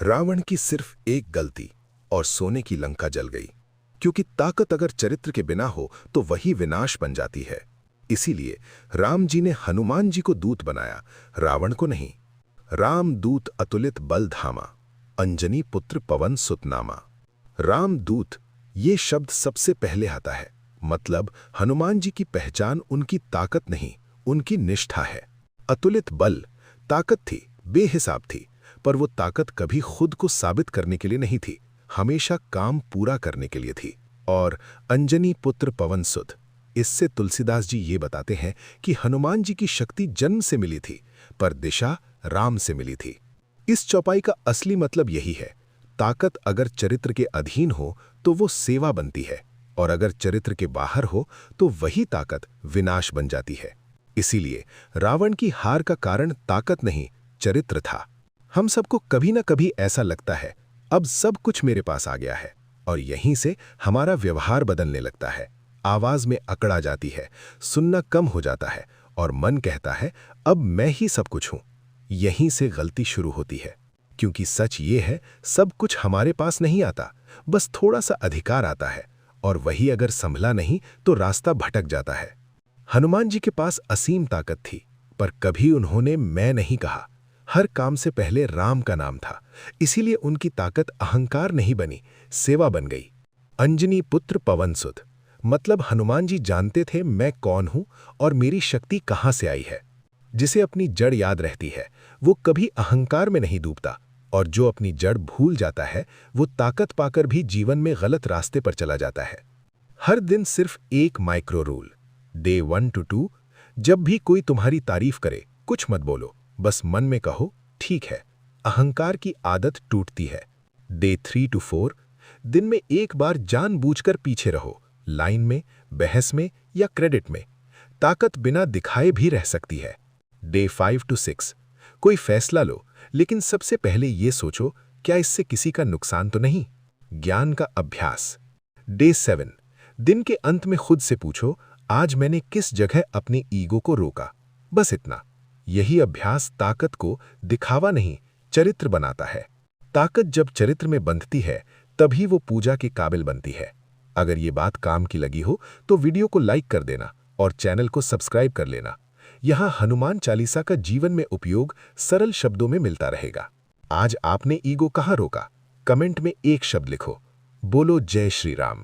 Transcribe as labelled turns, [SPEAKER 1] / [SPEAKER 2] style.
[SPEAKER 1] रावण की सिर्फ एक गलती और सोने की लंका जल गई। क्योंकि ताकत अगर चरित्र के बिना हो तो वही विनाश बन जाती है। इसीलिए राम जी ने हनुमान जी को दूत बनाया, रावण को नहीं। राम दूत अतुलित बल धामा, अंजनी पुत्र पवन सुत नामा। राम दूत ये शब्द सबसे पहले आता है। मतलब हनुमान जी की पहचान उनकी ताकत नहीं, उनकी निष्ठा है। अतुलित बल, ताकत थी, बेहिसाब थी, पर वो ताकत कभी खुद को साबित करने के लिए नहीं थी, हमेशा काम पूरा करने के लिए थी। और अंजनी पुत्र पवन सुत, इससे तुलसीदास जी ये बताते हैं कि हनुमान जी की शक्ति जन्म से मिली थी, पर दिशा राम से मिली थी। इस चौपाई का असली मतलब यही है, ताकत अगर चरित्र के अधीन हो तो वो सेवा बनती है, और अगर चरित्र के बाहर हो तो वही ताकत विनाश बन जाती है। इसीलिए रावण की हार का कारण ताकत नहीं, चरित्र था। हम सबको कभी ना कभी ऐसा लगता है, अब सब कुछ मेरे पास आ गया है, और यहीं से हमारा व्यवहार बदलने लगता है। आवाज में अकड़ आ जाती है, सुनना कम हो जाता है, और मन कहता है अब मैं ही सब कुछ हूं। यहीं से गलती शुरू होती है, क्योंकि सच ये है सब कुछ हमारे पास नहीं आता, बस थोड़ा सा अधिकार आता है, और वही अगर संभला नहीं तो रास्ता भटक जाता है। हनुमान जी के पास असीम ताकत थी, पर कभी उन्होंने मैं नहीं कहा। हर काम से पहले राम का नाम था, इसीलिए उनकी ताकत अहंकार नहीं बनी, सेवा बन गई। अंजनी पुत्र पवन सुत, मतलब हनुमान जी जानते थे मैं कौन हूं और मेरी शक्ति कहां से आई है। जिसे अपनी जड़ याद रहती है वो कभी अहंकार में नहीं डूबता, और जो अपनी जड़ भूल जाता है वो ताकत पाकर भी जीवन में गलत रास्ते पर चला जाता है। हर दिन सिर्फ एक माइक्रो रूल, डे 1 to 2, जब भी कोई तुम्हारी तारीफ करे कुछ मत बोलो, बस मन में कहो ठीक है। अहंकार की आदत टूटती है। डे 3 to 4, दिन में एक बार जानबूझकर पीछे रहो, लाइन में, बहस में या क्रेडिट में। ताकत बिना दिखाए भी रह सकती है। डे 5 to 6, कोई फैसला लो, लेकिन सबसे पहले ये सोचो क्या इससे किसी का नुकसान तो नहीं। ज्ञान का अभ्यास। डे 7, दिन के अंत में खुद से पूछो आज मैंने किस जगह अपनी ईगो को रोका, बस इतना। यही अभ्यास ताकत को दिखावा नहीं, चरित्र बनाता है। ताकत जब चरित्र में बंधती है तभी वो पूजा के काबिल बनती है। अगर ये बात काम की लगी हो तो वीडियो को लाइक कर देना और चैनल को सब्सक्राइब कर लेना। यहाँ हनुमान चालीसा का जीवन में उपयोग सरल शब्दों में मिलता रहेगा। आज आपने ईगो कहाँ रोका? कमेंट में एक शब्द लिखो, बोलो जय श्री राम।